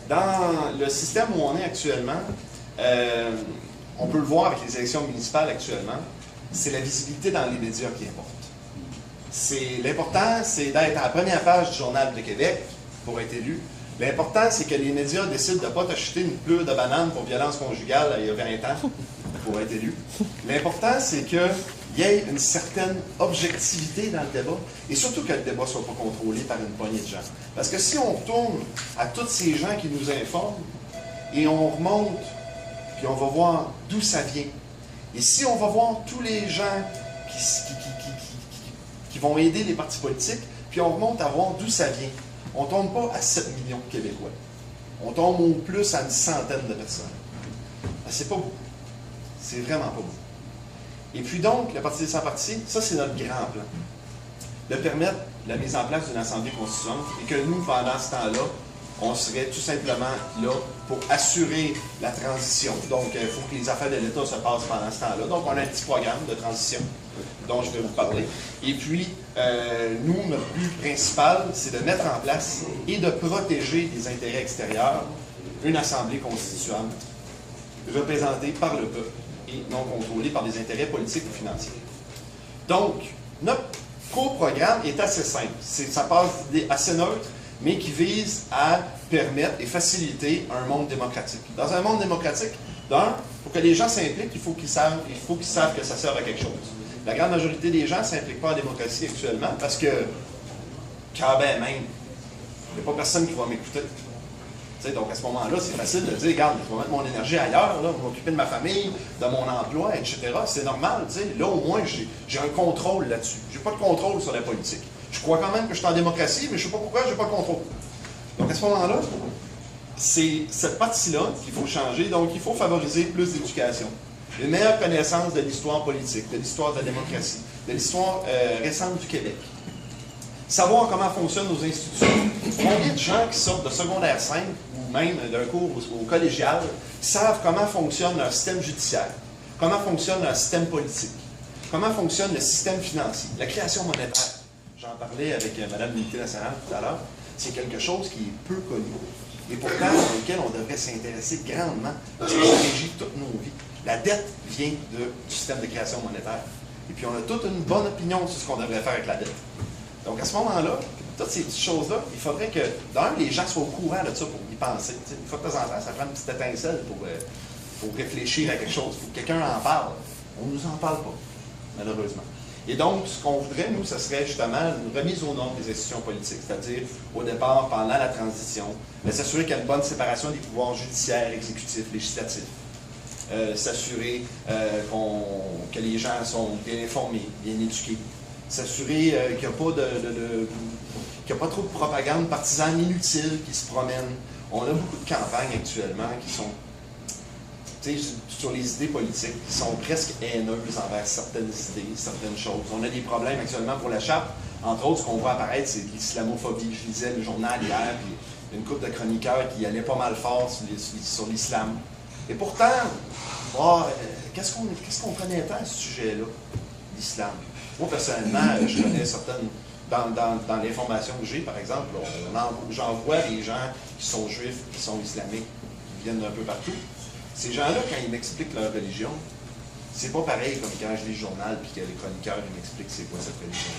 Dans le système où on est actuellement, on peut le voir avec les élections municipales actuellement, c'est la visibilité dans les médias qui importe. L'important, c'est d'être à la première page du Journal de Québec pour être élu. L'important, c'est que les médias décident de ne pas t'acheter une pleure de banane pour violence conjugale il y a 20 ans pour être élu. L'important, c'est qu'il y ait une certaine objectivité dans le débat et surtout que le débat ne soit pas contrôlé par une poignée de gens. Parce que si on retourne à tous ces gens qui nous informent et on remonte, puis on va voir d'où ça vient. Et si on va voir tous les gens qui vont aider les partis politiques, puis on remonte à voir d'où ça vient, on ne tombe pas à 7 millions de Québécois. On tombe au plus à une centaine de personnes. Ben, c'est pas beaucoup. C'est vraiment pas beaucoup. Et puis donc, le Parti des sans-partis, ça c'est notre grand plan. De permettre la mise en place d'une Assemblée constituante et que nous, pendant ce temps-là, on serait tout simplement là pour assurer la transition. Donc, il faut que les affaires de l'État se passent pendant ce temps-là. Donc, on a un petit programme de transition dont je vais vous parler. Et puis, nous, notre but principal, c'est de mettre en place et de protéger des intérêts extérieurs une Assemblée constituante représentée par le peuple et non contrôlée par des intérêts politiques ou financiers. Donc, notre co-programme est assez simple. Ça passe d'idées assez neutres, mais qui vise à permettre et faciliter un monde démocratique. Dans un monde démocratique, pour que les gens s'impliquent, il faut qu'ils savent que ça sert à quelque chose. La grande majorité des gens ne s'impliquent pas en démocratie actuellement parce que, quand même, il n'y a pas personne qui va m'écouter. Donc à ce moment-là, c'est facile de dire, regarde, je vais mettre mon énergie ailleurs, là, je vais m'occuper de ma famille, de mon emploi, etc. C'est normal. Là, au moins, j'ai un contrôle là-dessus. Je n'ai pas de contrôle sur la politique. Je crois quand même que je suis en démocratie, mais je ne sais pas pourquoi je n'ai pas de contrôle. Donc à ce moment-là, c'est cette partie-là qu'il faut changer. Donc il faut favoriser plus d'éducation. Une meilleure connaissance de l'histoire politique, de l'histoire de la démocratie, de l'histoire récente du Québec. Savoir comment fonctionnent nos institutions. Combien de gens qui sortent de secondaire 5 ou même d'un cours au collégial savent comment fonctionne un système judiciaire, comment fonctionne un système politique, comment fonctionne le système financier, la création monétaire. J'en parlais avec Mme l'unité nationale tout à l'heure. C'est quelque chose qui est peu connu et pourtant auquel on devrait s'intéresser grandement parce que ça régit toutes nos vies. La dette vient du système de création monétaire. Et puis on a toute une bonne opinion sur ce qu'on devrait faire avec la dette. Donc à ce moment-là, toutes ces petites choses-là, il faudrait que, d'un, les gens soient au courant de ça pour y penser. Une fois de temps en temps, ça prend une petite étincelle pour réfléchir à quelque chose. Il faut que quelqu'un en parle. On ne nous en parle pas, malheureusement. Et donc, ce qu'on voudrait, nous, ce serait justement une remise aux normes des institutions politiques, c'est-à-dire, au départ, pendant la transition, s'assurer qu'il y a une bonne séparation des pouvoirs judiciaires, exécutifs, législatifs, s'assurer que les gens sont bien informés, bien éduqués, s'assurer qu'il n'y a pas trop de propagande partisane inutile qui se promène. On a beaucoup de campagnes actuellement qui sont sur les idées politiques, qui sont presque haineuses envers certaines idées, certaines choses. On a des problèmes actuellement pour la charte. Entre autres, ce qu'on voit apparaître, c'est l'islamophobie. Je lisais le journal hier, puis une couple de chroniqueurs qui allaient pas mal fort sur l'islam. Et pourtant, qu'est-ce qu'on connaît tant à ce sujet-là, l'islam? Moi, personnellement, je connais certaines... Dans l'information que j'ai, par exemple, j'en vois des gens qui sont juifs, qui sont islamiques, qui viennent d'un peu partout. Ces gens-là, quand ils m'expliquent leur religion, c'est pas pareil comme quand je lis le journal et que les chroniqueurs m'expliquent c'est quoi cette religion.